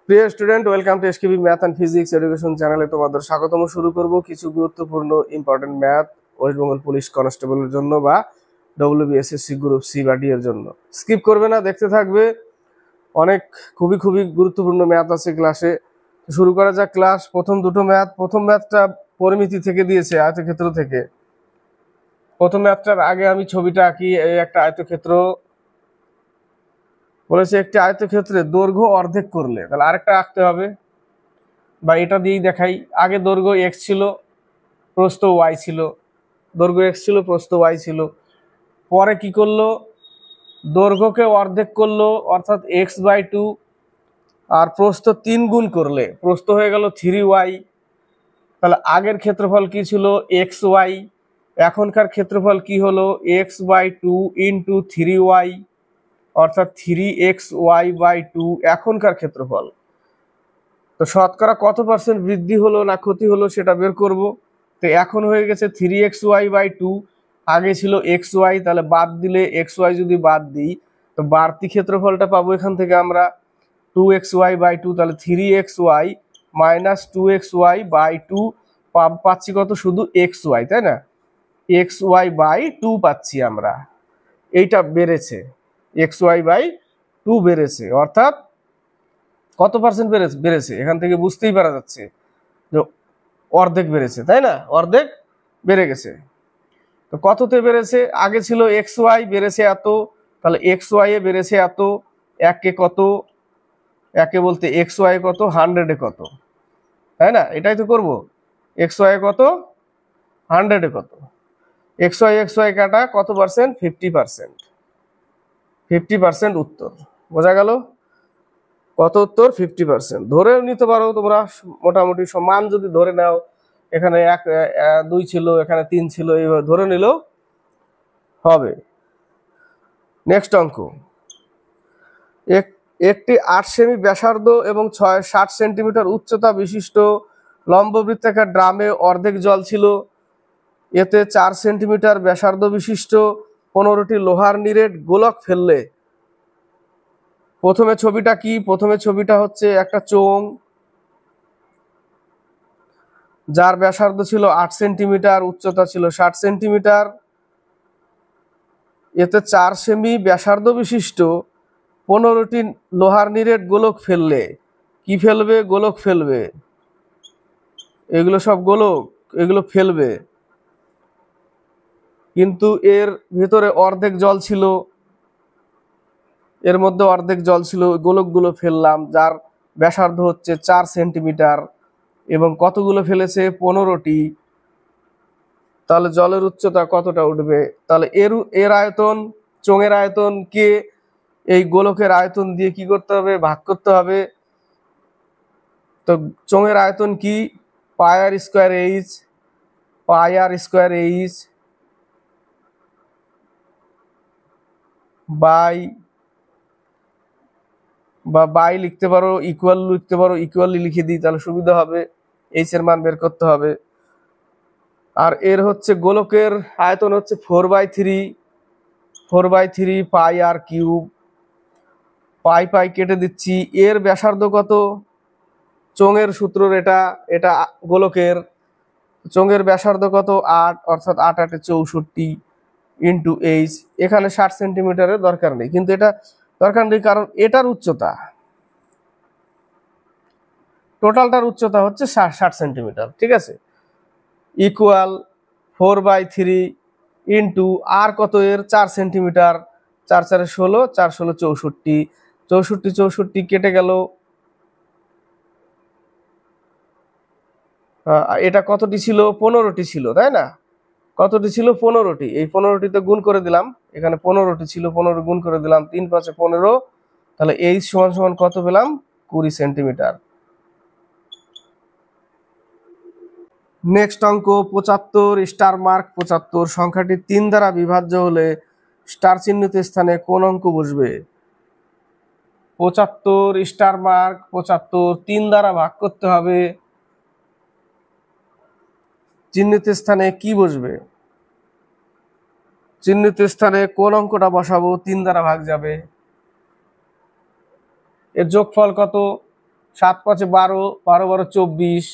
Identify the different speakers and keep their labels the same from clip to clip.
Speaker 1: প্রিয় student, welcome to SKB math and physics education চ্যানেলে তোমাদের স্বাগতম। শুরু করব কিছু গুরুত্বপূর্ণ important math West Bengal police কনস্টেবলের জন্য বা ডব্লিউবিএসএসসি গ্রুপ সি বা ডি এর জন্য। স্কিপ করবে না, দেখতে থাকবে। অনেক খুবই গুরুত্বপূর্ণ ম্যাথ আছে ক্লাসে। শুরু করা যাক ক্লাস। প্রথম ম্যাথটা পরিমিতি থেকে দিয়েছে, আয়তক্ষেত্র থেকে। প্রথম ম্যাথটার আগে আমি ছবিটা আঁকি। এই একটা আয়তক্ষেত্র বলেছে, একটি আয়তক্ষেত্রে দৈর্ঘ্য অর্ধেক করলে, তাহলে আরেকটা আঁকতে হবে বা এটা দিয়েই দেখাই। আগে দৈর্ঘ্য এক্স ছিল, প্রস্থ ওয়াই ছিল। দৈর্ঘ্য এক্স ছিল, প্রস্থ ওয়াই ছিল। পরে কি করলো, দৈর্ঘ্যকে অর্ধেক করলো, অর্থাৎ x/2, আর প্রস্থ 3 গুণ করলে প্রস্থ হয়ে গেল 3y। তাহলে আগের ক্ষেত্রফল কি ছিল, xy। এখনকার ক্ষেত্রফল কি হলো, x/2 ইন্টু 3y, অর্থাৎ 3xy/2 এখনকার ক্ষেত্রফল। তো শতকরা কত পার্সেন্ট বৃদ্ধি হলো না ক্ষতি হলো সেটা বের করব। তো এখন হয়ে গেছে 3xy/2, আগে ছিল xy, তাহলে বাদ দিলে xy যদি বাদ দিই তো বাড়তি ক্ষেত্রফলটা পাবো এখান থেকে আমরা 2xy/2, তাহলে 3xy মাইনাস 2xy/2 পাচ্ছি কত, শুধু xy, তাই না? xy/2 পাচ্ছি আমরা। এইটা বেড়েছে, xy/2 বেড়েছে, অর্থাৎ কত পার্সেন্ট বেড়েছে এখান থেকে বুঝতেই পারা যাচ্ছে যে অর্ধেক বেড়েছে, তাই না? অর্ধেক বেড়ে গেছে। তো কততে বেড়েছে, আগে ছিল xy, বেড়েছে এত, তাহলে xy এ বেড়েছে এত। একে কত, একে বলতে xy কত, 100 এ কত, তাই না? এটাই তো করব। xy এ কত, 100 এ কত। xy কাটা কত পার্সেন্ট, 50%। 50% উত্তর। বোঝা গেল? কত উত্তর, 50%। ধরে নিতে পারো তোমরা, মোটামুটি সমান যদি ধরে নাও, এখানে 2 ছিল, এখানে 3 ছিল, এইভাবে ধরে নিলেও হবে। নেক্সট অঙ্ক। একটি 8 সেমি ব্যাসার্ধ এবং 60 সেন্টিমিটার উচ্চতা বিশিষ্ট লম্ববৃত্তাকার ড্রামে অর্ধেক জল ছিল। এতে 4 সেন্টিমিটার ব্যাসার্ধ বিশিষ্ট 15টি লোহার নিরেট গোলক ফেললে। প্রথমে ছবিটা কি, প্রথমে ছবিটা হচ্ছে একটা চোঙ যার ব্যাসার্ধ ছিল 8 সেন্টিমিটার, উচ্চতা ছিল 60 সেন্টিমিটার। এতে 4 সেমি ব্যাসার্ধ বিশিষ্ট 15টি লোহার নিরেট গোলক ফেললে। কি ফেলবে, গোলক ফেলবে। এগুলো সব গোলক, এগুলো ফেলবে। কিন্তু এর ভিতরে অর্ধেক জল ছিল, এর মধ্যে অর্ধেক জল ছিল। গোলকগুলো ফেললাম, যার ব্যাসার্ধ হচ্ছে 4 সেন্টিমিটার এবং কতগুলো ফেলেছে, 15টি। তাহলে জলের উচ্চতা কতটা উঠবে? তাহলে এর আয়তন, চোঙের আয়তন কে এই গোলকের আয়তন দিয়ে কি করতে হবে, ভাগ করতে হবে। তো চোঙের আয়তন কি, পাই r² বাই লিখতে পারো, ইকুয়াল লিখতে পারো, ইকুয়ালি লিখে দিই তাহলে সুবিধা হবে। এইচ এর মান বের করতে হবে। আর এর হচ্ছে গোলকের আয়তন হচ্ছে 4/3 পাই r³। পাই কেটে দিচ্ছি। এর ব্যাসার্ধ কত, চোঙের সূত্র এটা গোলকের। চোঙের ব্যাসার্ধ কত, 8, অর্থাৎ 8×8 = 64 ইন্টু এইচ। এখানে 60 সেন্টিমিটারের দরকার নেই, কিন্তু এটা দরকার নেই কারণ এটার উচ্চতা, টোটালটার উচ্চতা হচ্ছে 60 সেন্টিমিটার, ঠিক আছে? ইকুয়াল 4/3 ইন্টু আর কত, এর 4 সেন্টিমিটার। 4×4 = 16, 4×16 = 64। 64 কেটে গেল। এটা কতটি ছিল, 15টি ছিল, তাই না? কতটি ছিল, 15টি। এই 15টিতে গুণ করে দিলাম, এখানে 15টি ছিল, 15 গুণ করে দিলাম, 3×5 = 15। তাহলে এইচ সমান কত পেলাম, 20 সেন্টিমিটার। নেক্সট অঙ্ক 75, স্টার মার্ক 75। সংখ্যাটি 3 দ্বারা বিভাজ্য হলে স্টার চিহ্নিত স্থানে কোন অঙ্ক বসবে? 75, স্টার মার্ক 75, 3 দ্বারা ভাগ করতে হবে। চিহ্নিত স্থানে কি বসবে? চিহ্নিত স্থানে কোন অঙ্কটা বসাবো? 3 দ্বারা ভাগ যাবে। এর যোগফল কত, 7 5 12, 12 12 24,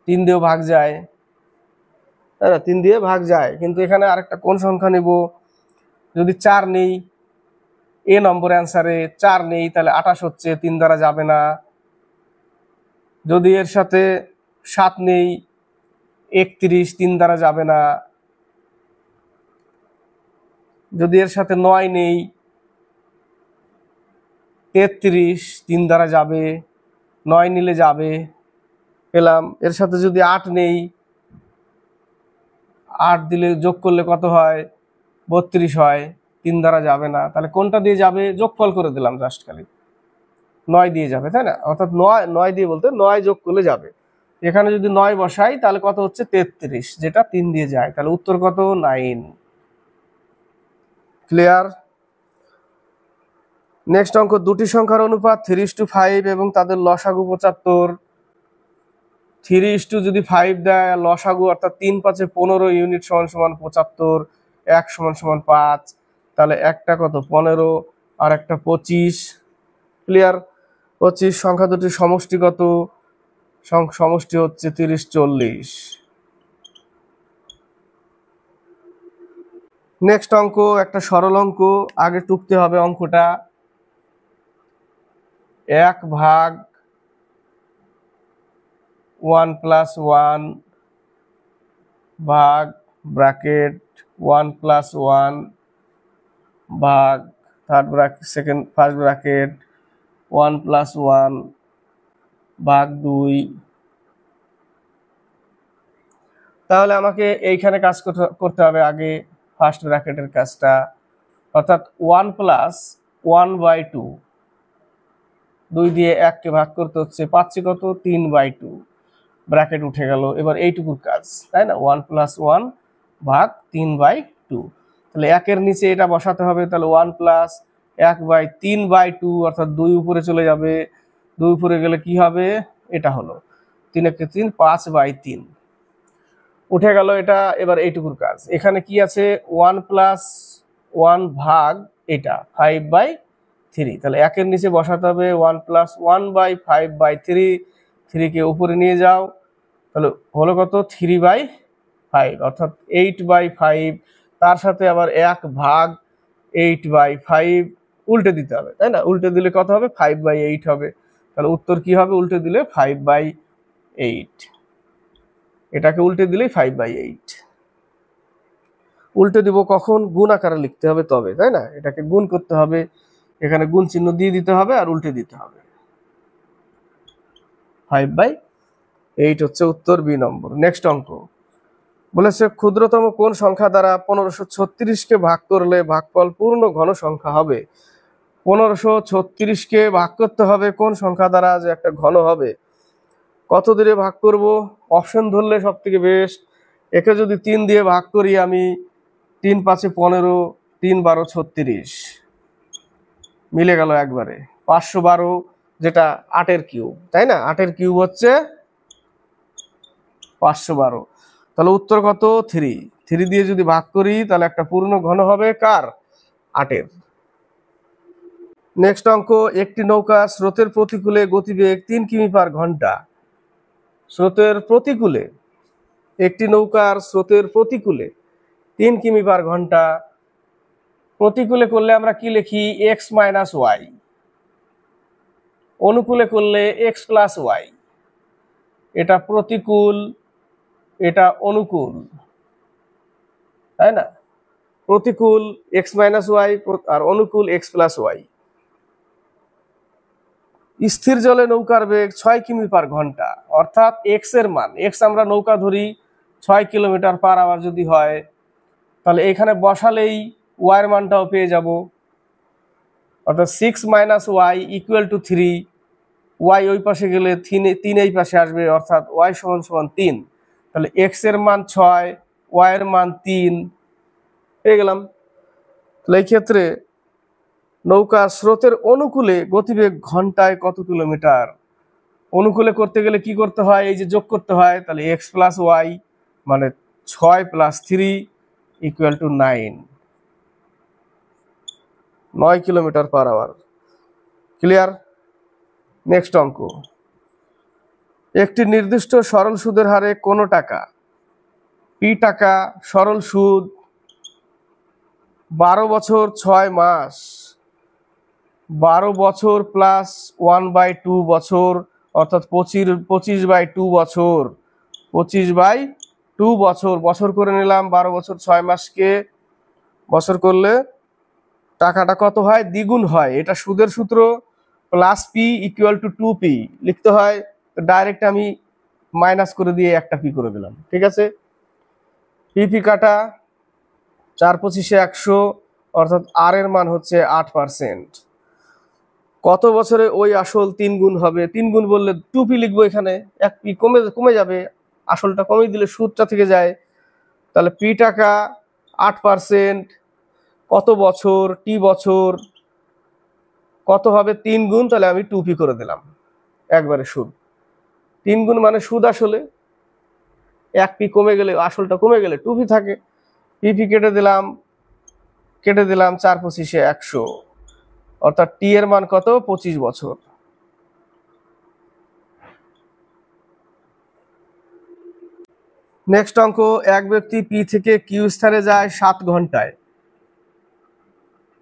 Speaker 1: 3 দিয়েও ভাগ যায়, তাই না? 3 দিয়ে ভাগ যায়। কিন্তু এখানে আরেকটা কোন সংখ্যা নেব? যদি 4 নেই, এ নম্বর অ্যান্সারে 4 নেই, তাহলে 28 হচ্ছে, 3 দ্বারা যাবে না। যদি এর সাথে 7 নেই, 31, 3 দ্বারা যাবে না। যদি এর সাথে 9 নেই, 33, 3 দ্বারা যাবে, 9 নিলে যাবে, পেলাম। এর সাথে যদি 8 নেই, 8 দিলে যোগ করলে কত হয়? 32 হয়, 3 দ্বারা যাবে না। তাহলে কোনটা দিয়ে যাবে? যোগফল করে দিলাম জাস্ট, খালি 9 দিয়ে যাবে, তাই না? অর্থাৎ 9 দিয়ে বলতে 9 যোগ করলে যাবে। এখানে যদি 9 বসাই তাহলে কত হচ্ছে? 33, যেটা 3 দিয়ে যায়। তাহলে উত্তর কত? 9। ক্লিয়ার? নেক্সট অঙ্ক, দুটি সংখ্যার অনুপাত 3:5 এবং তাদের লসাগু 75। 3 যদি 5 দেয়, লসাগু অর্থাৎ 3 5 15 ইউনিট সমান সমান 75, 1 সমান সমান 5, তাহলে একটা কত? 15 আর একটা 25। ক্লিয়ার? 25 সংখ্যা দুটির সমষ্টি কত? সমষ্টি হচ্ছে 30 40। নেক্সট অঙ্ক একটা সরল অঙ্ক, আগে টুকতে হবে অঙ্কটা। 1 ভাগ 1 + 1 ভাগ ব্র্যাকেট 1 + 1 ভাগ ফার্স্ট ব্র্যাকেট 1 + 1 ভাগ 2। তাহলে আমাকে এইখানে কাজ করতে হবে আগে ফার্স্ট ব্র্যাকেটের কাজটা, অর্থাৎ 1 + 1/2, 2 দিয়ে 1 কে ভাগ করতে হচ্ছে, পাচ্ছি কত? 3/2, ব্র্যাকেট উঠে গেল। এবার এইটুকুর কাজ, তাই না? 1 + 1 ভাগ 3/2, তাহলে 1 এর নিচে এটা বসাতে হবে। তাহলে 1 + 1/3/2, অর্থাৎ 2 উপরে চলে যাবে। 2 উপরে গেলে কি হবে? এটা হলো 3 × 3 5/3 উঠে গেল এটা। এবার এইটুকুর কাজ, এখানে কি আছে? 1 + 1 ভাগ এটা 5/3, তাহলে 1 এর নিচে বসাতে হবে 1 + 1/5/3, 3 কে উপরে নিয়ে যাও, তাহলে হলো কত? 3/5, অর্থাৎ 8/5। তার সাথে আবার 1 ভাগ 8/5 উল্টে দিতে হবে, তাই না? উল্টে দিলে কত হবে? 5/8 হবে। তাহলে উত্তর কি হবে? উল্টে দিলে 5/8। এটাকে উল্টে দিলেই 5/8। উল্টে দিব কখন? গুণ আকারে লিখতে হবে তবে, তাই না? এটাকে গুণ করতে হবে, এখানে গুণ চিহ্ন দিয়ে দিতে হবে আর উল্টে দিতে হবে। 5/8 হচ্ছে উত্তর, বি নম্বর। নেক্সট অঙ্ক বলেছে, ক্ষুদ্রতম কোন সংখ্যা দ্বারা 1536-কে ভাগ করলে ভাগফল পূর্ণ ঘন সংখ্যা হবে? 1536-কে ভাগ করতে হবে কোন সংখ্যা দ্বারা যে একটা ঘন হবে? কত দিয়ে ভাগ করব? অপশন ধরলে সব থেকে বেস্ট। একে যদি 3 দিয়ে ভাগ করি আমি, 3 5 15, 3 12 36, মিলে গেল একবারে। 512, যেটা 8 কিউব, তাই না? 8 কিউব হচ্ছে 512। তাহলে উত্তর কত? 3। 3 দিয়ে যদি ভাগ করি তাহলে একটা পূর্ণ ঘন হবে কার? 8। নেক্সট অঙ্ক, একটি নৌকা স্রোতের প্রতিকূলে গতিবেগ 3 কিমি/ঘন্টা। স্রোতের প্রতিকূলে, একটি নৌকার স্রোতের প্রতিকূলে 3 কিমি/ঘন্টা। প্রতিকূলে করলে আমরা কি লিখি? x - y। অনুকূলে করলে x + y। এটা প্রতিকূল, এটা অনুকূল, তাই না? প্রতিকূল x - y আর অনুকূল x + y। স্থির জলে নৌকার বেগ 6 কিমি/ঘন্টা, অর্থাৎ x এর মান, x আমরা নৌকা ধরি 6 কিমি/h যদি হয়, তাহলে এখানে বসালেই y এর মানটাও পেয়ে যাব, অর্থাৎ 6 - y = 3। y ওই পাশে গেলে 3 এই পাশে আসবে, অর্থাৎ y = 3। তাহলে x এর মান 6, y এর মান 3 পেয়ে গেলাম। তাহলে এই ক্ষেত্রে নৌকা স্রোতের অনুকূলে গতিবেগ ঘন্টায় কত কিলোমিটার? অনুকূলে করতে গেলে কি করতে হয়? এই যে যোগ করতে হয়, তাহলে x + y মানে 6 + 3 = 9, 9 কিমি/h। ক্লিয়ার? নেক্সট অঙ্ক, একটি নির্দিষ্ট সরল সুদের হারে কোনো টাকা পি টাকা সরল সুদ 12 বছর 6 মাস 12 বছর প্লাস 1/2 বছর অর্থাৎ 25/2 বছর 25/2 বছর বছর করে নিলাম। 12 বছর 6 মাসকে বছর করলে টাকাটা কত হয়? দ্বিগুণ হয়। এটা সুদের সূত্র plus P equal to 2p লিখতে হয়। ডাইরেক্ট আমি মাইনাস করে দিয়ে একটা পি করে দিলাম। ঠিক আছে, পি কাটা 4 25 100 অর্থাৎ আর এর মান হচ্ছে 8%। কত বছরে ওই আসল 3 গুণ হবে? 3 গুণ বললে 2p লিখবো, এখানে 1p কমে যাবে, আসলটা কমিয়ে দিলে সুদটা থেকে যায়। তাহলে পি টাকা 8%, কত বছর? টি বছর, কত হবে? 3 গুণ, তাহলে আমি 2p করে দিলাম একবারে সুদ। 3 গুণ মানে সুদ আসলে 1p কমে গেলে আসলটা কমে গেলে 2p থাকে। পিপি কেটে দিলাম 4 25 100 অর্থাৎ টি এর মান কত? 25 বছর। নেক্সট অঙ্ক, এক ব্যক্তি পি থেকে কিউ স্থানে যায় 7 ঘন্টায়।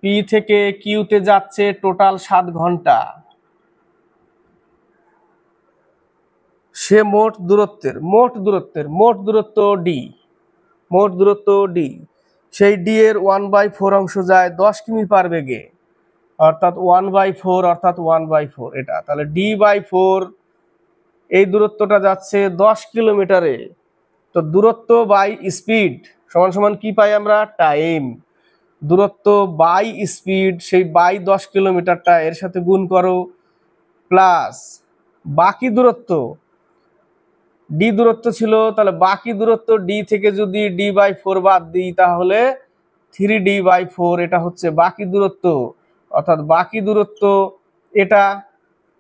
Speaker 1: পি থেকে কিউতে যাচ্ছে টোটাল 7 ঘন্টা। সে মোট দূরত্ব ডি, সেই ডি এর 1/4 অংশ যায় 10 কিমি পার বেগে, অর্থাৎ 1/4 এটা। তাহলে d/4 এই দূরত্বটা যাচ্ছে 10 কিলোমিটারে। তো দূরত্ব বাই স্পিড সমান সমান কি পাই আমরা? টাইম। দূরত্ব বাই স্পিড, সেই বাই 10 কিলোমিটারটা এর সাথে গুণ করো, প্লাস বাকি দূরত্ব ডি দূরত্ব ছিল, তাহলে বাকি দূরত্ব ডি থেকে যদি d/4 বাদ দিই তাহলে 3d/4 এটা হচ্ছে বাকি দূরত্ব। অর্থাৎ বাকি দূরত্ব এটা,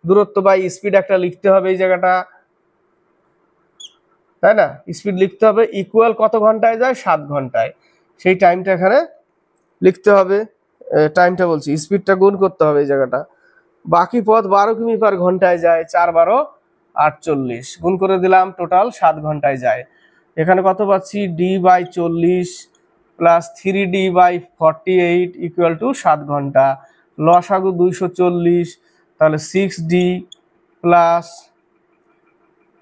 Speaker 1: দূরত্ব বাই স্পিড একটা লিখতে হবে এই জায়গাটা, তাই না? স্পিড লিখতে হবে ইকুয়াল কত ঘন্টায় যায়? 7 ঘন্টায়। সেই টাইমটা এখানে লিখতে হবে, টাইমটা বলছি, স্পিডটা গুণ করতে হবে এই জায়গাটা। বাকি পথ 12 কিমি পার ঘন্টায় যায়, 4 12 48 গুণ করে দিলাম, টোটাল 7 ঘন্টায় যায়। এখানে কত পাচ্ছি? d/40 plus 3d/48 equal to 7 ঘন্টা। লসাগু 240, তাহলে 6d প্লাস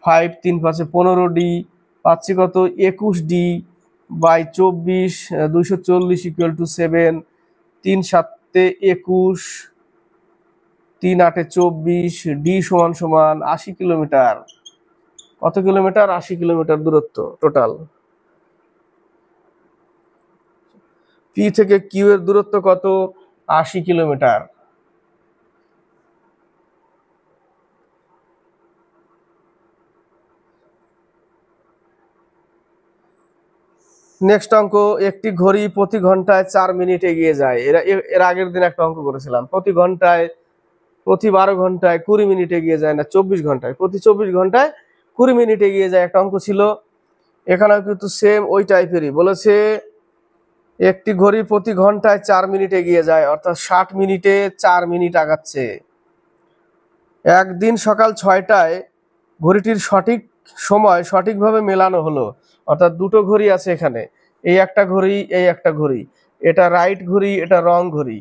Speaker 1: 5 3 5 15d পাচ্ছি কত? 21d/24 240 ইকুয়াল টু 7, 3 7 21, 3 8 24, ডি সমান সমান 80 কিলোমিটার। কত কিলোমিটার? 80 কিলোমিটার দূরত্ব টোটাল। পি থেকে কিউ এর দূরত্ব কত? 80 কিলোমিটার। নেক্সট অঙ্ক, একটি ঘড়ি প্রতি ঘন্টায় 4 মিনিট এগিয়ে যায়। এর আগের দিন একটা অঙ্ক করেছিলাম, প্রতি 12 ঘন্টায় 20 মিনিট এগিয়ে যায়, না 24 ঘন্টায়, প্রতি 24 ঘন্টায় 20 মিনিট এগিয়ে যায়, একটা অঙ্ক ছিল। এখানেও কিন্তু সেম ওই টাইপেরই বলেছে, একটি ঘড়ি প্রতি ঘন্টায় 4 মিনিট এগিয়ে যায়, অর্থাৎ 60 মিনিটে 4 মিনিট আগাচ্ছে। একদিন সকাল 6টায় ঘড়িটির সঠিক সময় সঠিকভাবে মেলানো হলো, অর্থাৎ দুটো ঘড়ি আছে এখানে, এই একটা ঘড়ি, এই একটা ঘড়ি, এটা রাইট ঘড়ি, এটা রং ঘড়ি।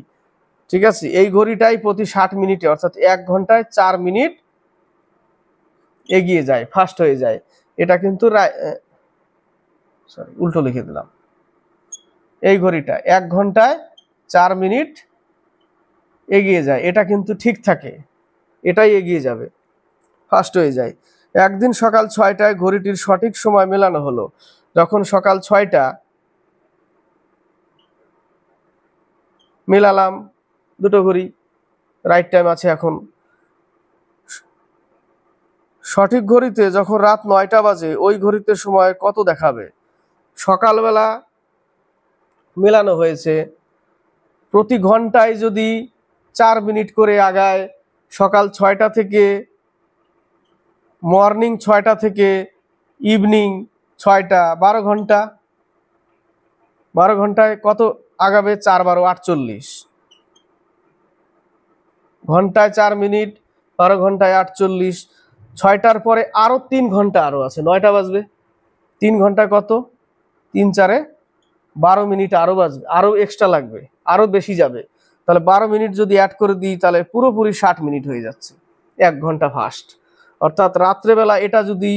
Speaker 1: ঠিক আছে, এই ঘড়িটাই প্রতি 60 মিনিটে অর্থাৎ 1 ঘন্টায় 4 মিনিট এগিয়ে যায়, ফাস্ট হয়ে যায়। এটা কিন্তু উল্টো লিখে দিলাম, এই ঘড়িটা 1 ঘন্টায় 4 মিনিট এগিয়ে যায়, এটা কিন্তু ঠিক থাকে, এটাই এগিয়ে যাবে, ফাস্ট হয়ে যায়। একদিন সকাল 6টায় ঘড়িটির সঠিক সময় মেলানো হলো। যখন সকাল 6টা মেলালাম, দুটো ঘড়ি রাইট টাইম আছে। এখন সঠিক ঘড়িতে যখন রাত 9টা বাজে, ওই ঘড়িতে সময় কত দেখাবে? সকালবেলা মেলানো হয়েছে, প্রতি ঘন্টায় যদি 4 মিনিট করে আগায়, সকাল 6টা থেকে, মর্নিং 6টা থেকে ইভিনিং 6টা, 12 ঘন্টা। 12 ঘন্টায় কত আগাবে? 4 12 48, ঘন্টায় 4 মিনিট, 12 ঘন্টায় 48, 6টার পরে আরো 3 ঘন্টা আরো আছে, 9টা বাজবে। 3 ঘন্টা কত, 3 4 12 মিনিট আরো বাজবে, আরো এক্সট্রা লাগবে, আরো বেশি যাবে। তাহলে 12 মিনিট যদি অ্যাড করে দিই তাহলে পুরোপুরি 60 মিনিট হয়ে যাচ্ছে, 1 ঘন্টা ফাস্ট। অর্থাৎ রাত্রেবেলা এটা যদি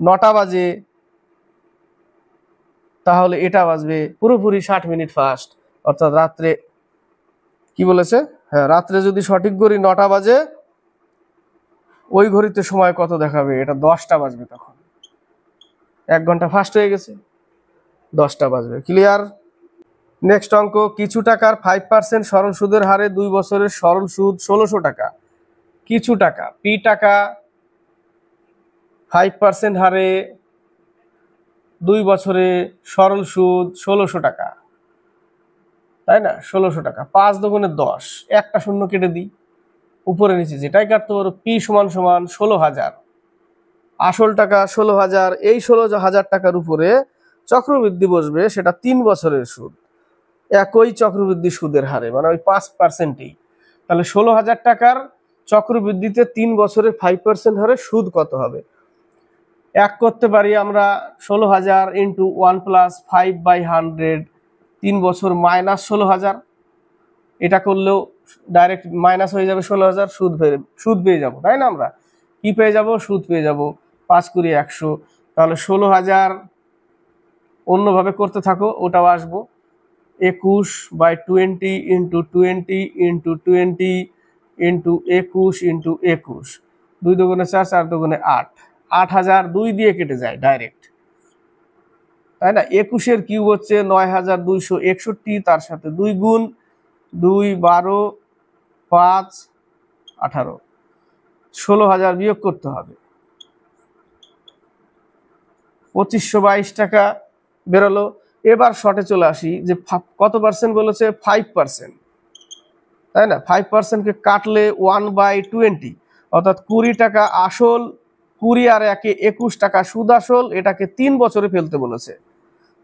Speaker 1: 9টা বাজে তাহলে এটা বাজবে পুরোপুরি 60 মিনিট ফাস্ট। অর্থাৎ রাত্রে কি বলেছে, হ্যাঁ রাত্রে যদি সঠিক ঘড়ি 9টা বাজে, ওই ঘড়িতে সময় কত দেখাবে, এটা 10টা বাজবে, তখন 1 ঘন্টা ফাস্ট হয়ে গেছে, 10টা বাজবে। ক্লিয়ার? নেক্সট অঙ্ক, কিছু টাকার 5% সরল সুদের হারে 2 বছরের সরল সুদ 1600 টাকা। কিছু টাকা পি টাকা 5% হারে 2 বছরে সরল সুদ 1600 টাকা, তাই না? 1600 টাকা, 5 দুগুণে 10, একটা শূন্য কেটে দিই, উপরে নিচে যেটাই কাটতে পারো। পি সমান সমান 16,000, আসল টাকা 16,000, এই 16,000 টাকার উপরে চক্রবৃদ্ধি বসবে, সেটা 3 বছরের সুদ, একই চক্রবৃদ্ধি সুদের হারে, মানে ওই 5%ই। তাহলে 16,000 টাকার চক্রবৃদ্ধিতে 3 বছরের 5% হারে সুদ কত হবে? এক করতে পারি আমরা, 16,000 ইন্টু 1 প্লাস 5/100, 3 বছর মাইনাস 16,000, এটা করলেও ডাইরেক্ট মাইনাস হয়ে যাবে 16,000, সুদ পেয়ে যাবো, তাই না? আমরা কি পেয়ে যাব? সুদ পেয়ে যাব। 5 কুড়ি 100, তাহলে 16,000 অন্যভাবে করতে থাকো, ওটাও আসবো। 21/20 ইন্টু 20 ইন্টু 20 ইন্টু 21 ইন্টু 21, 2 দুগুণে 4, 4 দুগুণে 8, 8,000 2 দিয়ে কেটে যায় ডাইরেক্ট, তাই না? 21-এর কিউব হচ্ছে 9,261, তার সাথে 2 গুণ, 2 12 5 18, 16,000 বিয়োগ করতে হবে, 2522 টাকা বেরোলো। এবার শর্টে চলে আসি, যে কত পার্সেন্ট বলেছে? 5%, তাই না? 5%কে কাটলে 1/20, অর্থাৎ 20 টাকা আসল, 20 আর 1 21 টাকা সুদ আসল, এটাকে 3 বছরে ফেলতে বলেছে।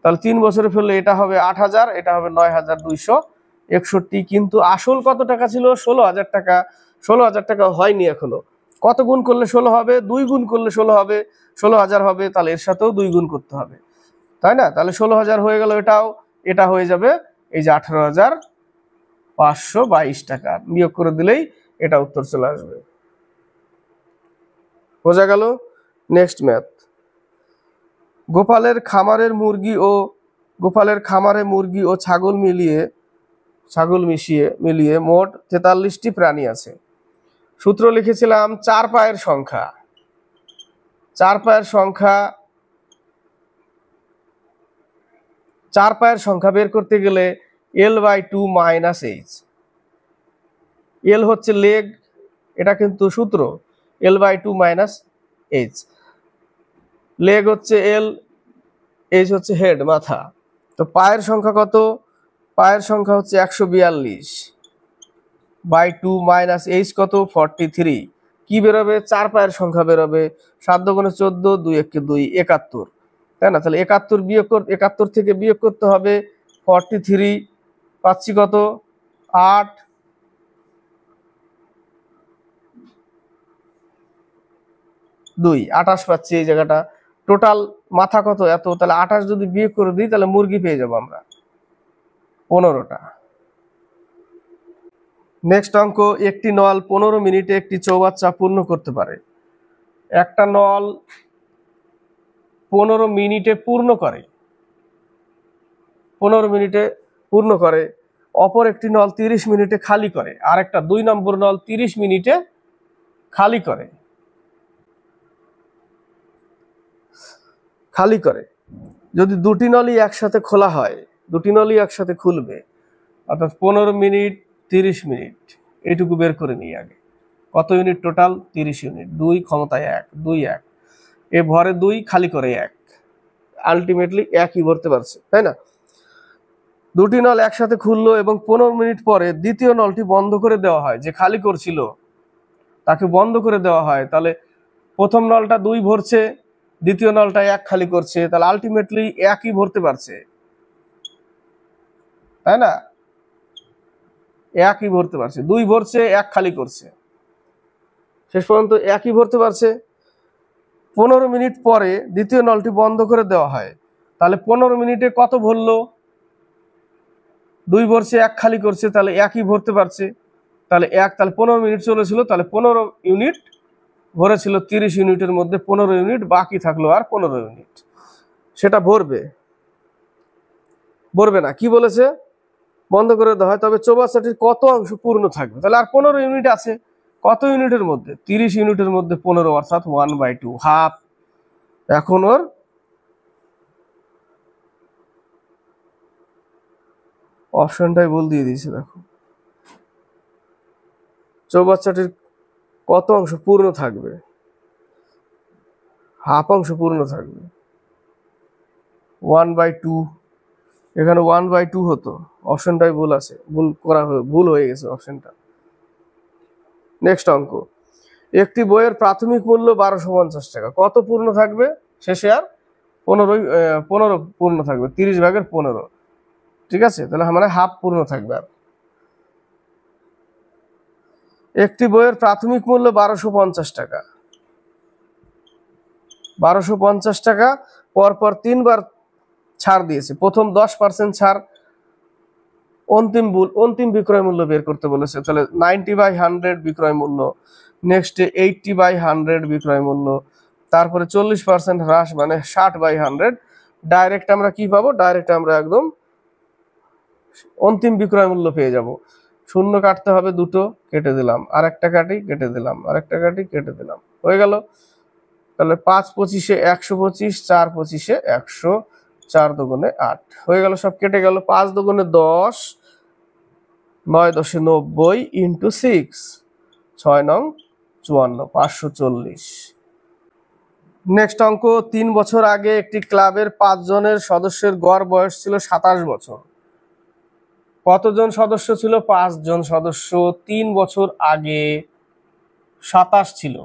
Speaker 1: তাহলে 3 বছরে ফেললে এটা হবে 8,000, এটা হবে 9,261। কিন্তু আসল কত টাকা ছিল? 16,000 টাকা। 16,000 টাকা হয়নি এখনো। কত গুণ করলে 16 হবে? 2 গুণ করলে 16 হবে, 16,000 হবে, তাহলে এর সাথেও 2 গুণ করতে হবে, তাই না? তাহলে 16,000 হয়ে গেল, এটা হয়ে যাবে এই যে 18,522 টাকা, বিয়োগ করে দিলেই এটা উত্তর চলে আসবে। বোঝা গেল? নেক্সট ম্যাথ, গোপালের খামারে মুরগি ও ছাগল মিলিয়ে মোট 43টি প্রাণী আছে। সূত্র লিখেছিলাম 4 পায়ের সংখ্যা। 4 পায়ের সংখ্যা বের করতে গেলে L/2 মাইনাস H, L হচ্ছে লেগ, এটা কিন্তু সূত্র, L/2 মাইনাস H, লেগ হচ্ছে L, H হচ্ছে হেড, মাথা। তো পায়ের সংখ্যা কত? পায়ের সংখ্যা হচ্ছে 142/2 মাইনাস H কত? 43। কি বেরোবে? 4 পায়ের সংখ্যা বেরোবে, 7 দুগুণে 14, 2 1 2, 71, তাই না? তাহলে 71 থেকে বিয়োগ করতে হবে 43, পাচ্ছি কত? 8, 2 28 পাচ্ছি এই জায়গাটা। টোটাল মাথা কত? এত। তাহলে 28 যদি বিয়োগ করে দিই তাহলে মুরগি পেয়ে যাবো আমরা 15টা। নেক্সট অঙ্ক, একটি নল 15 মিনিটে একটি চৌবাচ্চা পূর্ণ করতে পারে। একটা নল 15 মিনিটে পূর্ণ করে, 15 মিনিটে পূর্ণ করে, অপর একটি নল 30 মিনিটে খালি করে, আর একটা 2 নম্বর নল 30 মিনিটে খালি করে। যদি দুটি নলই একসাথে খোলা হয়, দুটি নলই একসাথে খুলবে, অর্থাৎ 15 মিনিট 30 মিনিট, এইটুকু বের করে নিই আগে। কত ইউনিট টোটাল? 30 ইউনিট। 2 ক্ষমতায় 1, 2 1, এ ভরে 2, খালি করে 1, আলটিমেটলি 1ই ভরতে পারছে, তাই না? দুটি নল একসাথে খুললো এবং 15 মিনিট পরে দ্বিতীয় নলটি বন্ধ করে দেওয়া হয়, যে খালি করছিল তাকে বন্ধ করে দেওয়া হয়। তাহলে প্রথম নলটা 2 ভরছে, দ্বিতীয় নলটা 1 খালি করছে, তাহলে আলটিমেটলি 1ই ভরতে পারছে, তাই না? 1ই ভরতে পারছে, 2 ভরছে, 1 খালি করছে। শেষ পর্যন্ত একই ভরতে পারছে। 15 মিনিট পরে দ্বিতীয় নলটি বন্ধ করে দেওয়া হয়, তাহলে 15 মিনিটে কত ভরলো? 2 ভরছে, 1 খালি করছে, তাহলে একই ভরতে পারছে। তাহলে 1, তাহলে 15 মিনিট চলেছিল, তাহলে 15 ইউনিট ভরেছিল 30 ইউনিটের মধ্যে 15 ইউনিট বাকি থাকলো আর 15 ইউনিট। সেটা ভরবে না। কি বলেছে? বন্ধ করে দেওয়া হয়, তবে চৌবাচ্চাটির কত অংশ পূর্ণ থাকবে? তাহলে আর 15 ইউনিট আছে। কত ইউনিটের মধ্যে? 30 ইউনিটের মধ্যে 15, অর্থাৎ 1/2, হাফ। এখন ওর অপশনটাই ভুল দিয়ে দিয়েছে। দেখো, চৌবাচ্চাটির কত অংশ পূর্ণ থাকবে? হাফ অংশ পূর্ণ থাকবে। 1/2, এখানে 1/2 হতো, অপশনটাই ভুল আছে, ভুল হয়ে গেছে অপশনটা। নেক্সট অঙ্ক, একটি বইয়ের প্রাথমিক মূল্য 1250 টাকা, কত পূর্ণ থাকবে? শেষে আর 15 পূর্ণ থাকবে, 30/15। ঠিক আছে, তাহলে মানে হাফ পূর্ণ থাকবে। আর একটি বইয়ের প্রাথমিক মূল্য 1250 টাকা, 1250 টাকা, পরপর 3 বার ছাড় দিয়েছে। প্রথম 10% ছাড়, অন্তিম বিক্রয় মূল্য বের করতে বলেছে। তাহলে 90/100 বিক্রয় মূল্য, নেক্সট 80/100 বিক্রয় মূল্য, তারপরে 40% হ্রাস মানে 60/100। ডাইরেক্ট আমরা কি পাবো? ডাইরেক্ট আমরা একদম অন্তিম বিক্রয় মূল্য পেয়ে যাব। শূন্য কাটতে হবে, দুটো কেটে দিলাম, আরেকটা কাটি কেটে দিলাম, আরেকটা কাটি কেটে দিলাম, হয়ে গেল। তাহলে 5 25 125, 4 25 100, 4 দুগুণে 8, হয়ে গেল, সব কেটে গেল। 5 দুগুণে 10, 9 10 90 ইন্টু 6, 6 9 54, 540। নেক্সট অঙ্ক, 3 বছর আগে একটি ক্লাবের 5 জনের সদস্যের গড় বয়স ছিল 27 বছর। কতজন সদস্য ছিল? 5 জন সদস্য। 3 বছর আগে 27 ছিল,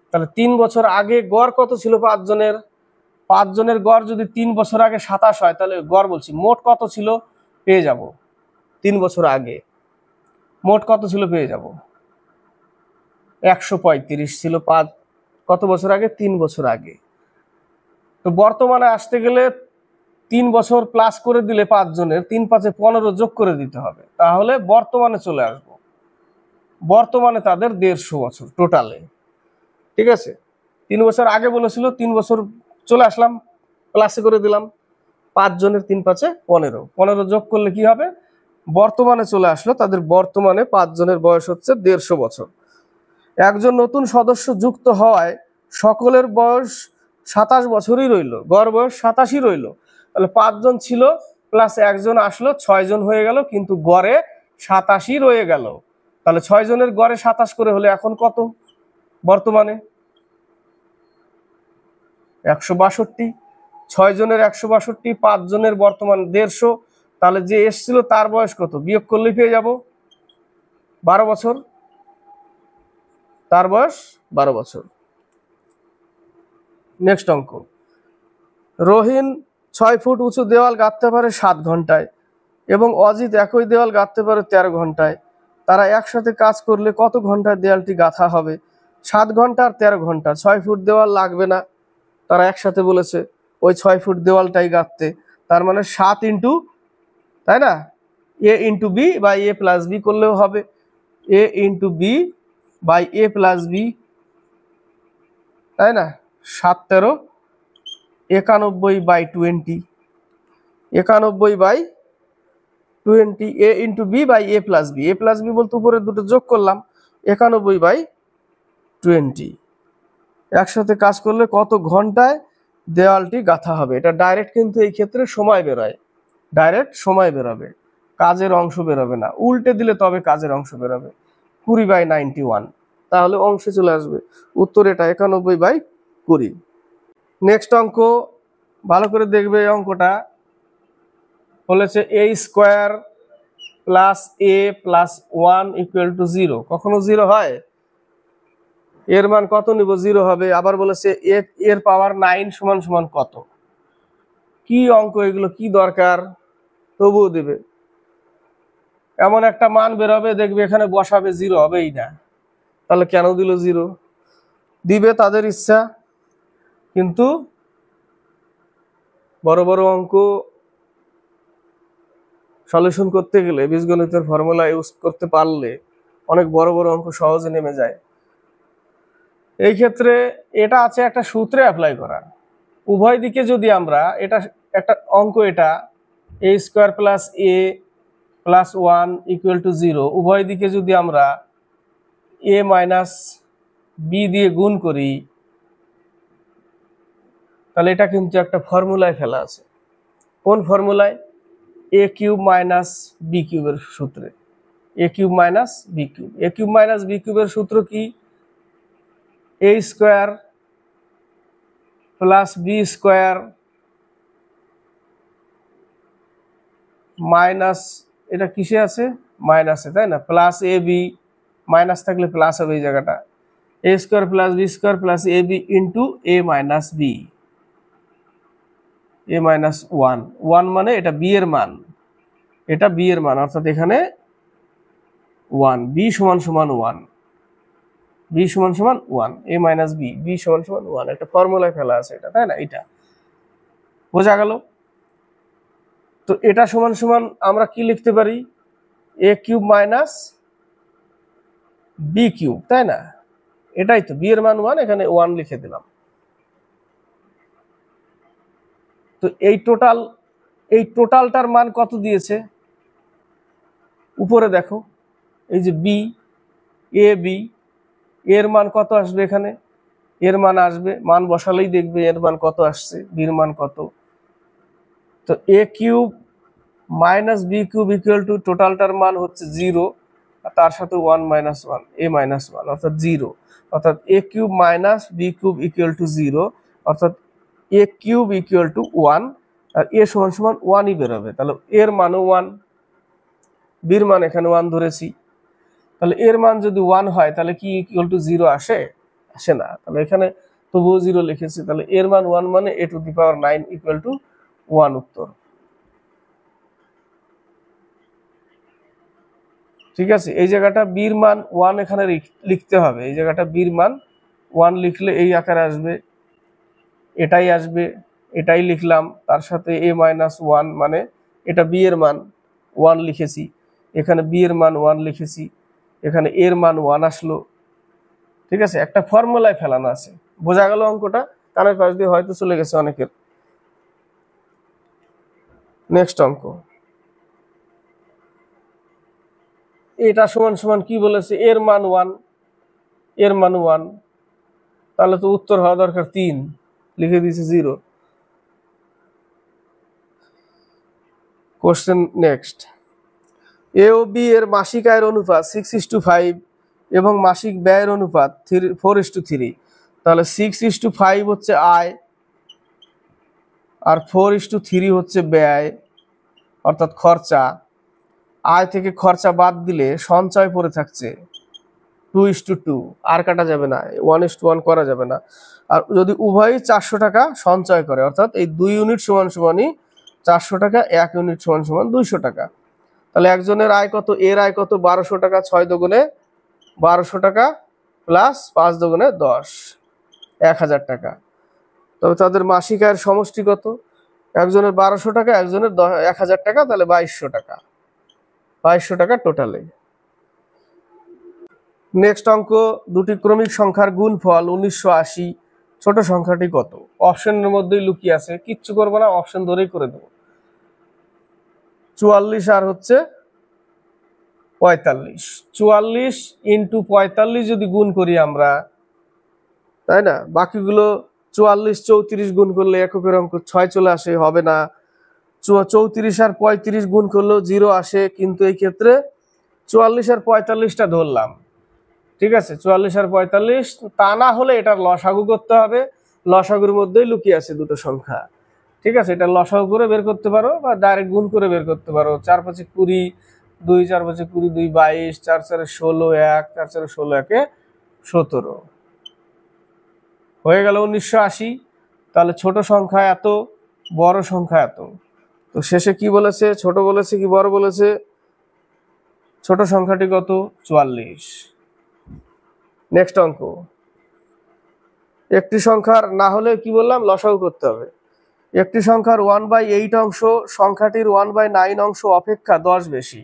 Speaker 1: তাহলে 3 বছর আগে গড় কত ছিল 5 জনের? 5 জনের গড় যদি 3 বছর আগে 27 হয়, তাহলে গড় বলছি মোট কত ছিল পেয়ে যাব। 3 বছর আগে মোট কত ছিল পেয়ে যাব? 135 ছিল। 5 কত বছর আগে? 3 বছর আগে। তো বর্তমানে আসতে গেলে 3 বছর প্লাস করে দিলে 5 জনের 3 5 15 যোগ করে দিতে হবে, তাহলে বর্তমানে চলে আসবো। বর্তমানে তাদের 150 বছর টোটালে। ঠিক আছে, 3 বছর আগে বলেছিল, 3 বছর চলে আসলাম, প্লাসে করে দিলাম। 5 জনের 3 5 15, 15 যোগ করলে কি হবে? বর্তমানে চলে আসলো। তাদের বর্তমানে 5 জনের বয়স হচ্ছে 150 বছর। একজন নতুন সদস্য যুক্ত হওয়ায় সকলের বয়স 27 বছরই রইল, গড় বয়স 87ই রইল। তাহলে 5 জন ছিল প্লাস একজন আসলো, 6 জন হয়ে গেল, কিন্তু গড়ে 87ই রয়ে গেল। তাহলে 6 জনের গড়ে 27 করে হলে এখন কত বর্তমানে? 162। 6 জনের 162, 5 জনের বর্তমান 150। তাহলে যে এসছিল তার বয়স কত? বিয়োগ করলেই পেয়ে যাব 12 বছর। তার বয়স 12 বছর। নেক্সট অঙ্ক, রহিন 6 ফুট উঁচু দেওয়াল গাঁথতে পারে 7 ঘন্টায় এবং অজিত একই দেওয়াল গাঁথতে পারে 13 ঘন্টায়। তারা একসাথে কাজ করলে কত ঘন্টায় দেওয়ালটি গাঁথা হবে? 7 ঘন্টা আর 13 ঘন্টা। 6 ফুট দেওয়াল লাগবে না, তারা একসাথে বলেছে ওই 6 ফুট দেওয়ালটাই গাঁথতে। তার মানে 7 ইন্টু, তাই না, A into B by A plus B করলেও হবে। A into B by A plus B, তাই না, 7 13 91/20, 91/20, A into B by A plus B. A plus B বলতে উপরে দুটো যোগ করলাম, 91/20। একসাথে কাজ করলে কত ঘন্টায় দেওয়ালটি গাঁথা হবে? এটা ডাইরেক্ট কিন্তু এই ক্ষেত্রে সময় বেরোয়, ডাইরেক্ট সময় বেরোবে, কাজের অংশ বেরোবে না। উল্টে দিলে তবে কাজের অংশ বেরোবে। 20/91, তাহলে অংশে চলে আসবে। উত্তর এটা 91/20। নেক্সট অঙ্ক, ভালো করে দেখবে এই অঙ্কটা। বলেছে A square plus A plus 1 equal to 0। কখনো 0 হয়? এর মান কত নিব? 0 হবে। আবার বলেছে এর পাওয়ার 9 সমান সমান কত? কি অঙ্ক এগুলো, কি দরকার? তবুও দেবে। এমন একটা মান বেরোবে, দেখবে এখানে বসাবে, 0 হবেই না। তাহলে কেন দিল 0? দিবে তাদের ইচ্ছা, কিন্তু বড় বড় অঙ্ক সলিউশন করতে গেলে বীজগণিতের ফর্মুলা ইউজ করতে পারলে অনেক বড় বড় অঙ্ক সহজে নেমে যায়। এই ক্ষেত্রে এটা আছে একটা সূত্রে অ্যাপ্লাই করা। উভয় দিকে যদি আমরা এটা একটা অঙ্ক, এটা a square plus a plus 1 equal to 0, উভয় দিকে যদি আমরা a মাইনাস b দিয়ে গুণ করি, তাহলে এটা কিন্তু একটা ফর্মুলায় ফেলা আছে। কোন ফর্মুলায়? a কিউব মাইনাস b কিউবের সূত্রে। a cube minus b cube, a cube minus b কিউবের সূত্র কি? a square plus b square minus, এটা কিসে আছে? মাইনাসে, তাই না? প্লাস এ বি, মাইনাস থাকলে প্লাস হবে এই জায়গাটা। A square plus B square plus A B into A minus B, A minus 1, 1 মানে এটা বি এর মান, এটা বি এর মান, অর্থাৎ এখানে 1, বি সমান সমান 1, বি সমান সমান 1, এ মাইনাস বি, বি সমান সমান 1, একটা ফর্মুলায় ফেলা আছে এটা, তাই না? এটা বোঝা গেল? তো এটা সমান সমান আমরা কি লিখতে পারি? এ কিউব মাইনাস বি কিউব, তাই না? এটাই তো, বি এর মান 1, এখানে 1 লিখে দিলাম। তো এই টোটালটার মান কত দিয়েছে? উপরে দেখো, এই যে বি, এ বি, এর মান কত আসবে? এখানে এর মান আসবে, মান বসালেই দেখবে এর মান কত আসছে, বির মান কত। তো A cube minus B cube equal to টোটালটার মান হচ্ছে 0, আর তার সাথে 1 মাইনাস 1, এ মাইনাস 1, অর্থাৎ 0, অর্থাৎ A cube minus B cube equal to 0, অর্থাৎ এ কিউব ইকুয়াল টু 1, আর এ সমান সমান 1ই বেরোবে। তাহলে এর মানও 1, বির মান এখানে 1 ধরেছি। তাহলে এর মান যদি 1 হয়, তাহলে কি ইকুয়াল টু 0 আসে? আসে না। তাহলে এখানে তবুও 0 লিখেছি। তাহলে এর মান 1 মানে a to the power 9 equal to 1 উত্তর। ঠিক আছে, এই জায়গাটা বির মান 1 এখানে লিখতে হবে। এই জায়গাটা বির মান 1 লিখলে এই আকারে আসবে, এটাই আসবে, এটাই লিখলাম, তার সাথে a মাইনাস 1 মানে এটা বি এর মান 1 লিখেছি, এখানে বি এর মান 1 লিখেছি, এখানে এর মান 1 আসলো। ঠিক আছে, একটা ফর্মুলায় ফেলানো আছে। বোঝা গেল অঙ্কটা? কানের পাশ দিয়ে হয়তো চলে গেছে অনেকের। নেক্সট অঙ্ক, এটা সমান সমান কি বলেছে? এর মান 1, এর মান 1, তাহলে তো উত্তর হওয়া দরকার 3, লিখে দিয়েছে 0। কোশ্চেন নেক্সট, এ ও বি এর মাসিক আয়ের অনুপাত 6:5 এবং মাসিক ব্যয়ের অনুপাত 4:3। তাহলে 6:5 হচ্ছে আয়, আর 4:3 হচ্ছে ব্যয়, অর্থাৎ খরচা। আয় থেকে খরচা বাদ দিলে সঞ্চয় পড়ে থাকছে 2:2, আর কাটা যাবে না, 1:1 করা যাবে না। আর যদি উভয়ই 400 টাকা সঞ্চয় করে, অর্থাৎ এই 2 ইউনিট সমান সমানই 400 টাকা, 1 ইউনিট সমান সমান 200 টাকা। তাহলে একজনের আয় কত? এর আয় কত? 1200 টাকা, 6 দুগুণে 1200 টাকা প্লাস 5 দুগুণে 10, 1000 টাকা। তবে তাদের মাসিক আয়ের সমষ্টি কত? একজনের 1200 টাকা, একজনের 1000 টাকা, তাহলে 2200 টাকা, 2200 টাকা টোটালে। নেক্সট অঙ্ক, দুটি ক্রমিক সংখ্যার গুণফল 1980, ছোট সংখ্যাটি কত? অপশনের মধ্যেই লুকিয়ে আছে, কিচ্ছু করবো না, অপশন ধরেই করে দেবো। 44 আর হচ্ছে 45, 44 ইন্টু 45 যদি গুণ করি আমরা, তাই না? বাকিগুলো 44 34 গুণ করলে এককের অঙ্ক 6 চলে আসে, হবে না। 34 আর 35 গুণ করলেও 0 আসে, কিন্তু এই ক্ষেত্রে 44 আর 45টা ধরলাম। ঠিক আছে, 44 আর 45, তা না হলে এটার লসাগু করতে হবে। লসাগুর মধ্যেই লুকিয়ে আছে দুটো সংখ্যা। ঠিক আছে, এটা লসাগু করে বের করতে পারো বা ডাইরেক্ট গুণ করে বের করতে পারো। 4 5 20, 2 4 5 20, 2 22, 4 4 16, 1 4 4 16, 1 17, হয়ে গেল 1980। তাহলে ছোট সংখ্যা এত, বড় সংখ্যা এত। তো শেষে কি বলেছে? ছোট বলেছে কি বড় বলেছে? ছোট সংখ্যাটি কত? 44। নেক্সট অঙ্ক, একটি সংখ্যার না হলে কি বললাম, লসাগু করতে হবে। একটি সংখ্যার 1/8 অংশ সংখ্যাটির 1/9 অংশ অপেক্ষা 10 বেশি।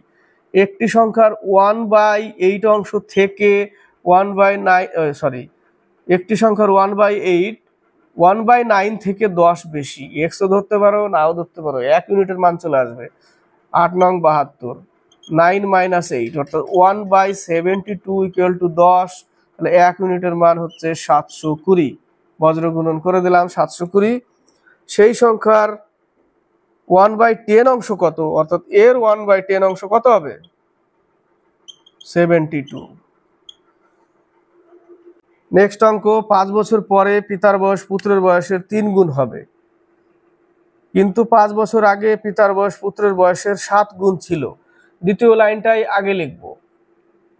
Speaker 1: একটি সংখ্যার 1/8 অংশ থেকে 1/9 একটি সংখ্যার 1/9 থেকে 10 বেশি। এক্সও ধরতে পারো, নাও ধরতে পারো, 1 ইউনিটের মান চলে আসবে। 8 নং 72, 9 - 8 অর্থাৎ 1/72 = 10। তাহলে 1 ইউনিটের মান হচ্ছে 720। বজ্র গুণন করে দিলাম 720। সেই সংখ্যার 1/10 অংশ কত, অর্থাৎ এর 1/10 অংশ কত হবে, 72। নেক্সট অঙ্ক, 5 বছর পরে পিতার বয়স পুত্রের বয়সের 3 গুণ হবে, কিন্তু 5 বছর আগে পিতার বয়স পুত্রের বয়সের 7 গুণ ছিল। দ্বিতীয় লাইনটাই আগে লিখব।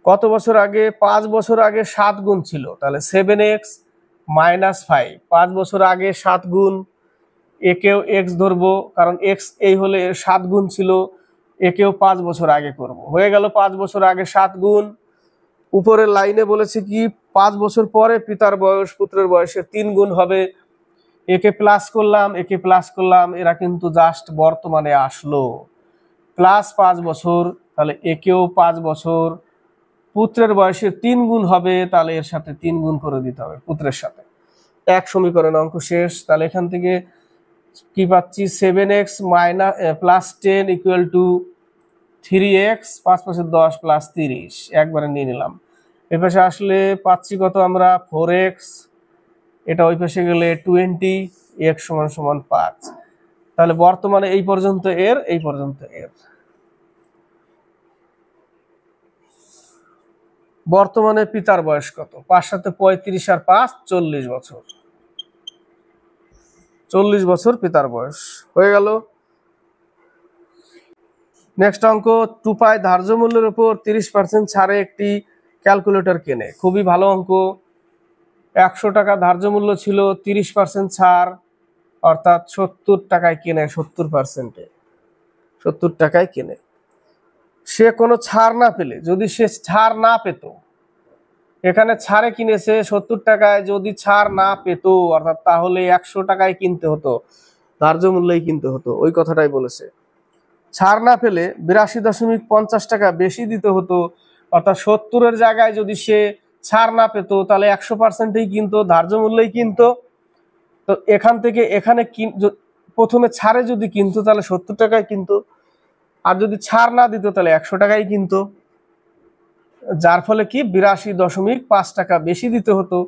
Speaker 1: কত বছর আগে, 5 বছর আগে 7 গুণ ছিল, তাহলে 7x - 5। 5 বছর আগে 7 গুণ, একেও x ধরবো, কারণ x এই হলে 7 গুণ ছিল, একেও 5 বছর আগে করব। হয়ে গেল 5 বছর আগে 7 গুণ। উপরের লাইনে বলেছে কি 5 বছর পরে পিতার বয়স পুত্রের বয়সের 3 গুণ হবে। একে প্লাস করলাম, একে প্লাস করলাম, এরা কিন্তু জাস্ট বর্তমানে আসলো। প্লাস 5 বছর, তাহলে একেও 5 বছর, পুত্রের বয়সের 3 গুণ হবে, তাহলে এর সাথে 3 গুণ করে দিতে হবে পুত্রের সাথে। এক সমীকরণ অঙ্ক শেষ। তাহলে এখান থেকে কি পাচ্ছি, 7x + 10 = 3x, 5 × 5 = 10 + 30 একবারে নিয়ে নিলাম। এ পাশে আসলে পাচ্ছি কত আমরা, 4x, এটা ওই পাশে গেলে 20, x = 5। তাহলে বর্তমানে এই পর্যন্ত এর, এই পর্যন্ত এর। বর্তমানে পিতার বয়স কত, 5 × 7 = 35 আর 5 = 40 বছর। 40 বছর পিতার বয়স হয়ে গেল। নেক্সট অঙ্ক, টুপাই ধার্য মূল্যের উপর 30% ছাড়ে একটি ক্যালকুলেটর কেনে। খুবই ভালো অঙ্ক। 100 টাকা ধার্য মূল্য ছিল, 30% ছাড়, অর্থাৎ 70 টাকায় কেনে। 70%-এ 70 টাকায় কেনে। সে কোনো ছাড় না পেলে, যদি সে ছাড় না পেত, এখানে ছাড়ে কিনেছে 70 টাকায়, যদি ছাড় না পেত অর্থাৎ তাহলে 100 টাকায় কিনতে হতো, ধার্য মূল্যেই কিনতে হতো, ওই কথাটাই বলেছে। ছাড় না পেলে 82.50 টাকা বেশি দিতে হতো, অর্থাৎ 70-এর জায়গায় যদি সে ছাড় না পেত তাহলে 100%-এই কিনতো, ধার্য মূল্যেই কিনতো। তো এখান থেকে এখানে প্রথমে ছাড়ে যদি কিনতো তাহলে 70 টাকায় কিনতো, আর যদি ছাড় না দিত তাহলে 100 টাকায় কিনতো, যার ফলে কি 82.5 টাকা বেশি দিতে হতো।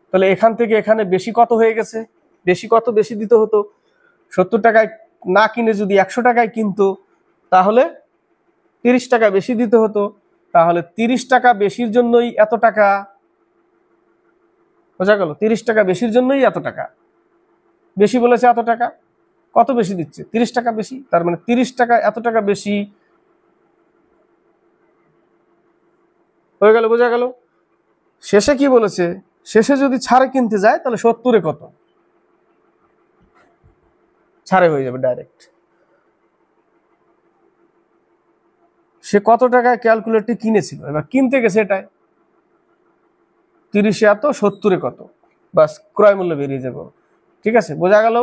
Speaker 1: তাহলে এখান থেকে এখানে বেশি কত হয়ে গেছে, বেশি কত বেশি দিতে হতো, 70 টাকায় না কিনে যদি 100 টাকায় কিনতো তাহলে 30 টাকা বেশি দিতে হতো। তাহলে 30 টাকা বেশির জন্যই এত টাকা, বোঝা গেল, 30 টাকা বেশির জন্যই এত টাকা বেশি বলেছে। এত টাকা কত বেশি দিচ্ছে, 30 টাকা বেশি, তার মানে 30 টাকা এত টাকা বেশি হয়ে গেল, বোঝা গেল। শেষে কি বলেছে, শেষে যদি ছাড়ে কিনতে যায় তাহলে 70-এ কত, ছাড়ে হয়ে যাবে ডাইরেক্ট। সে কত টাকায় ক্যালকুলেটরটি কিনেছিল, এবার কিনতে গেছে এটাই, 30-এ এত, 70-এ কত, বাস ক্রয় মূল্য বেরিয়ে যাবে। ঠিক আছে, বোঝা গেল।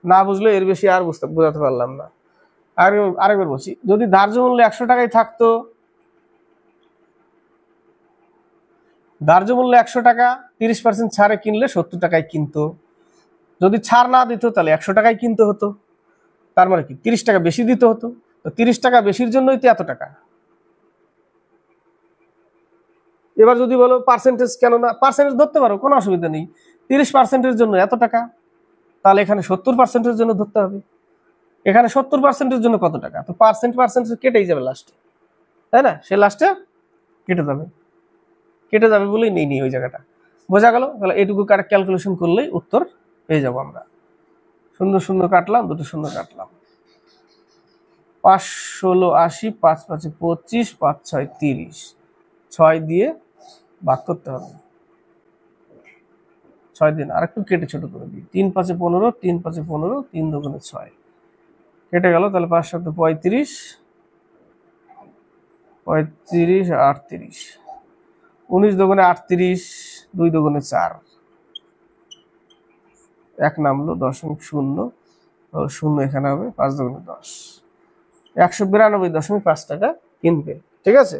Speaker 1: না বুঝলে এর বেশি আর বোঝাতে পারলাম না। আরেকবার বলছি, যদি ধার্য মূল্য 100 টাকায় থাকতো, ধার্য মূল্য 100 টাকা, 30% ছাড়ে কিনলে 70 টাকায় কিনতো, যদি ছাড় না দিত তাহলে 100 টাকায় কিনতে হতো, তার মানে কি 30 টাকা বেশি দিতে হতো। তো 30 টাকা বেশির জন্যই তো এত টাকা। এবার যদি বলো পার্সেন্টেজ কেন না, পার্সেন্টেজ ধরতে পারো, কোনো অসুবিধা নেই। 30%-এর জন্য এত টাকা, তাহলে এখানে 70%-এর জন্য ধরতে হবে। এখানে 70%-এর জন্য কত টাকা, তো পার্সেন্ট কেটেই যাবে লাস্টে, তাই না, সে লাস্টে কেটে যাবে বলেই নেই ওই জায়গাটা। বোঝা গেল। তাহলে এটুকু ক্যালকুলেশন করলেই উত্তর পেয়ে যাবো আমরা। 0 0 কাটলাম, 2 শূন্য কাটলাম, 5 16 80, 5 5 25, 5 6 30, 6 দিয়ে ভাগ করতে হবে। 6 দিন আর একটু কেটে ছোট করে দিই, 3 5 15, 3 5 15, 3 2 6 কেটে গেল। তাহলে 5 7 35, 35 38 19 দুগুণে 38, 2 দুগুণে 4, 1 নামলো 0.0 ও 0 এখানে হবে, 5 দুগুণে 10, 192.5 টাকা কিনবে। ঠিক আছে,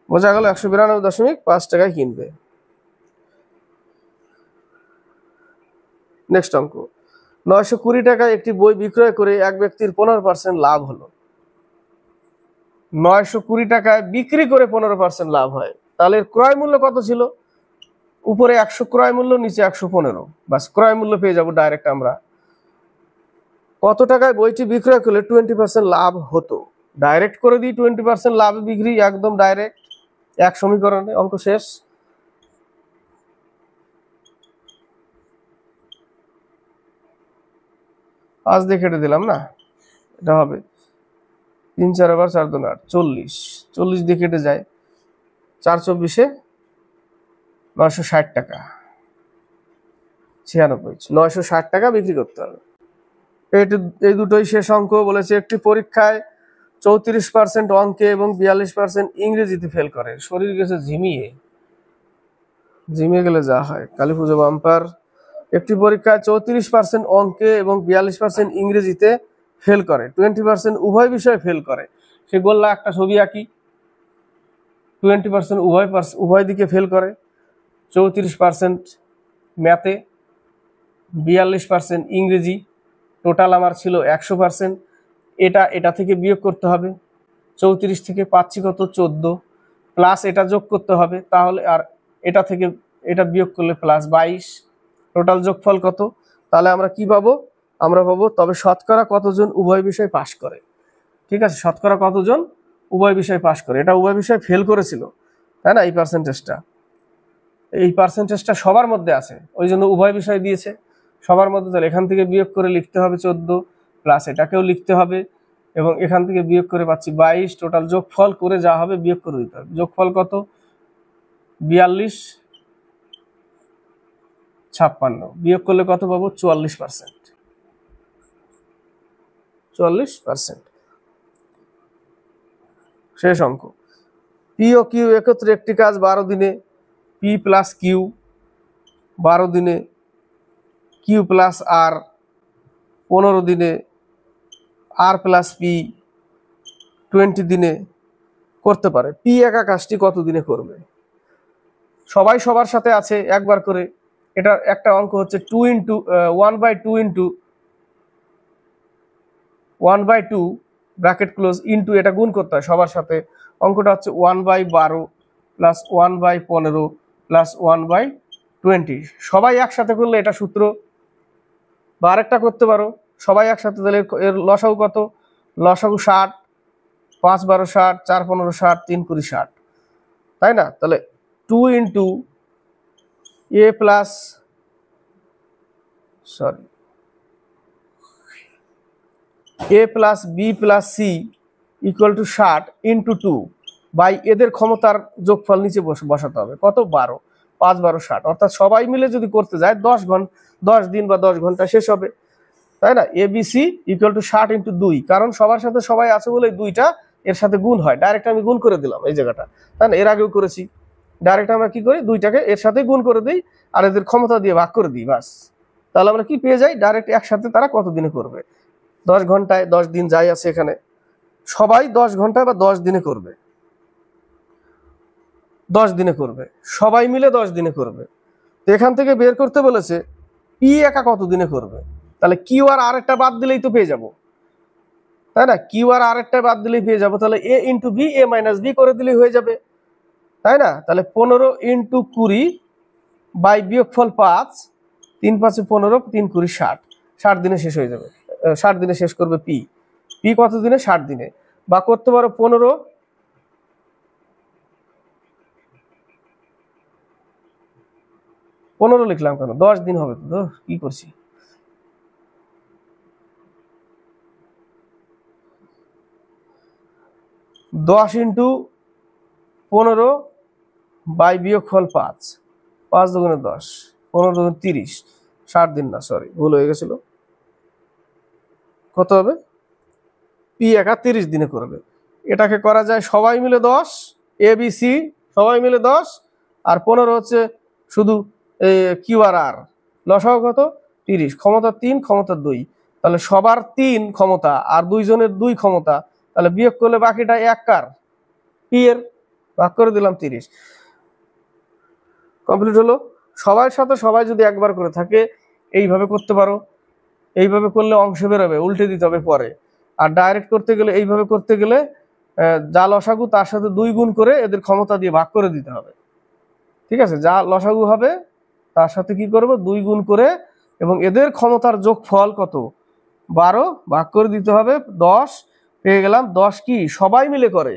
Speaker 1: বোঝা গেল 192.5 টাকায় কিনবে। নেক্সট অঙ্ক, 920 টাকায় একটি বই বিক্রয় করে এক ব্যক্তির 15% লাভ হলো। 920 টাকায় বিক্রি করে 15% লাভ হয়, তাহলে ক্রয় মূল্য কত ছিল? উপরে 100 ক্রয় মূল্য, নিচে 115, বাস ক্রয় মূল্য পেয়ে যাব ডাইরেক্ট আমরা। কত টাকায় বইটি বিক্রয় করলে 20% লাভ হতো? ডাইরেক্ট করে দিই, 20% লাভ বিক্রি, একদম ডাইরেক্ট, এক সমীকরণে অঙ্ক শেষ। পাঁচ দিয়ে কেটে দিলাম না, এটা হবে 3 4 আবার 4 2 8, 40, 40 দিয়ে কেটে যায়, 4 24 960 টাকা, 96, 960 টাকা বিক্রি করতে হবে। এই দুটোই শেষ অঙ্ক। বলেছে একটি পরীক্ষায় 34% অঙ্কে এবং 42% ইংরেজিতে ফেল করে। শরীর গেছে ঝিমিয়ে, ঝিমিয়ে গেলে যা হয়, কালী পুজো বাম্পার। একটি পরীক্ষায় 34% অঙ্কে এবং 42% ইংরেজিতে ফেল করে, 20% উভয় বিষয়ে ফেল করে। সে বললা একটা ছবি আঁকি, 20% উভয় দিকে ফেল করে, 34% ম্যাথে, 42% ইংরেজি, টোটাল আমার ছিল 100%। এটা থেকে বিয়োগ করতে হবে, 34 থেকে পাচ্ছি কত 14, প্লাস এটা যোগ করতে হবে, তাহলে আর এটা থেকে এটা বিয়োগ করলে প্লাস 22, টোটাল যোগফল কত? তাহলে আমরা কি পাবো? আমরা পাবো তবে শতকরা কতজন উভয় বিষয় পাস করে। ঠিক আছে, শতকরা কতজন উভয় বিষয় পাস করে, এটা উভয় বিষয় ফেল করেছিল, তাই না? এই পার্সেন্টেজটা সবার মধ্যে আছে, ওই জন্য উভয় বিষয় দিয়েছে সবার মধ্যে। তাহলে এখান থেকে বিয়োগ করে লিখতে হবে 14, প্লাস এটাকেও লিখতে হবে, এবং এখান থেকে বিয়োগ করে পাচ্ছি 22, টোটাল যোগফল করে যা হবে বিয়োগ করে দিতে হবে। যোগফল কত? 42 56, বিয়োগ করলে কত পাবো? 44%। 44%। শেষ অঙ্ক, পি ও কিউ একত্রে একটি কাজ 12 দিনে, পি প্লাস কিউ 12 দিনে, কিউ প্লাস আর 15 দিনে, আর প্লাস পি 20 দিনে করতে পারে। পি একা কাজটি কত দিনে করবে? সবাই সবার সাথে আছে একবার করে। এটা একটা অঙ্ক হচ্ছে 1/2 ব্র্যাকেট ক্লোজ ইন্টু, এটা গুণ করতে হয় সবার সাথে। অঙ্কটা হচ্ছে 1/12 প্লাস 1/15 প্লাস 1/20। সবাই একসাথে করলে এটা সূত্র, বা আরেকটা করতে পারো সবাই একসাথে, তাহলে এর লসাগু কত? লসাগু 60, 5 12 60, 4 15 60, 3 20 60, তাই না? তাহলে 2 into a plus A plus b plus c equal to 60 into 2 by এদের ক্ষমতার যোগফল নিচে বসাতে হবে। কত? 12, 5 12 60, অর্থাৎ সবাই মিলে যদি করতে যায় 10 দিন বা 10 ঘন্টা শেষ হবে, তাই না? এবিসি ইকুয়াল টু 60 ইন্টু 2, কারণ সবার সাথে সবাই আছে বলে 2টা এর সাথে গুণ হয়, ডাইরেক্ট আমি গুণ করে দিলাম এই জায়গাটা, তাই না? এর আগেও করেছি, ডাইরেক্ট আমরা কি করি? 2টাকে এর সাথে গুণ করে দিই আর এদের ক্ষমতা দিয়ে ভাগ করে দিই, বাস। তাহলে আমরা কি পেয়ে যাই? ডাইরেক্ট একসাথে তারা কত দিনে করবে। 10 ঘন্টায় 10 দিন যাই আছে এখানে, সবাই 10 ঘন্টায় বা 10 দিনে করবে, 10 দিনে করবে, সবাই মিলে 10 দিনে করবে। তো এখান থেকে বের করতে বলেছে পি একা কত দিনে করবে। তাহলে কিউ আর আরেকটা বাদ দিলেই তো পেয়ে যাব, তাই না? কিউ আর আরেকটা বাদ দিলেই পেয়ে যাবো, তাহলে এ into B, A minus B করে দিলেই হয়ে যাবে, তাই না? তাহলে 15 ইন্টু 20 বাই বিয়োগফল 5, 3 5 15, 3 20 60, 60 দিনে শেষ হয়ে যাবে, 60 দিনে শেষ করবে পি। পি কত দিনে? 60 দিনে। বা করতে পারো 15 লিখলাম কেন? 10 দিন হবে তো, কি করছি? 10 ইন্টু 15 বাই বিয়োগফল 5, 5 দুগুণে 10, 15 দুগুণে 30, 60 দিন না, সরি ভুল হয়ে গেছিল। কত হবে? পি একা 30 দিনে করবে। এটাকে করা যায় সবাই মিলে 10, এ বি সি সবাই মিলে 10, আর 15 হচ্ছে শুধু কিউ আর আর। লসাগু কত? 30। ক্ষমতা 3, ক্ষমতা 2, তাহলে সবার 3 ক্ষমতা আর 2 জনের 2 ক্ষমতা, তাহলে বিয়োগ করলে বাকিটা 1 কার? পি এর। ভাগ করে দিলাম 30। কমপ্লিট হলো। সবার সাথে সবাই যদি একবার করে থাকে এইভাবে করতে পারো, এইভাবে করলে অংশ বেরোবে, উল্টে দিতে হবে পরে। আর ডাইরেক্ট করতে গেলে, এইভাবে করতে গেলে যা লসাগু তার সাথে 2 গুণ করে এদের ক্ষমতা দিয়ে ভাগ করে দিতে হবে। ঠিক আছে, যা লসাগু হবে তার সাথে কি করব, 2 গুণ করে, এবং এদের ক্ষমতার যোগফল কত? 12, ভাগ করে দিতে হবে 10। পেয়ে গেলাম 10 কি সবাই মিলে করে।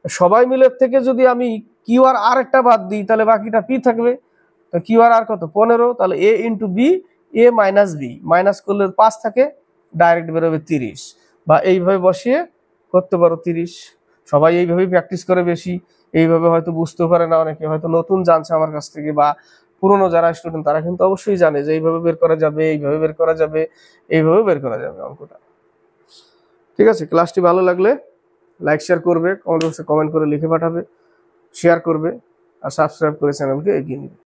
Speaker 1: সবাই মিলে থেকে যদি আমি কিউ আর আর একটা বাদ দিই তাহলে বাকিটা পি থাকবে। তো কিউ আর আর কত? 15। তাহলে এ into B, A minus B, minus করলে 5 থাকে, ডাইরেক্ট বেরোবে 30। বা এইভাবে বসিয়ে করতে পারো 30। সবাই এইভাবেই প্র্যাকটিস করে বেশি। এইভাবে হয়তো বুঝতে পারে না অনেকে, হয়তো নতুন জানছে আমার কাছ থেকে, বা পুরোনো যারা স্টুডেন্ট তারা কিন্তু অবশ্যই জানে যে এইভাবে বের করা যাবে, এইভাবে বের করা যাবে, এইভাবে বের করা যাবে অঙ্কটা। ঠিক আছে, ক্লাসটি ভালো লাগলে লাইক শেয়ার করবে, কমেন্ট বক্সে কমেন্ট করে লিখে পাঠাবে, শেয়ার করবে, আর সাবস্ক্রাইব করে চ্যানেলকে এগিয়ে নিবে।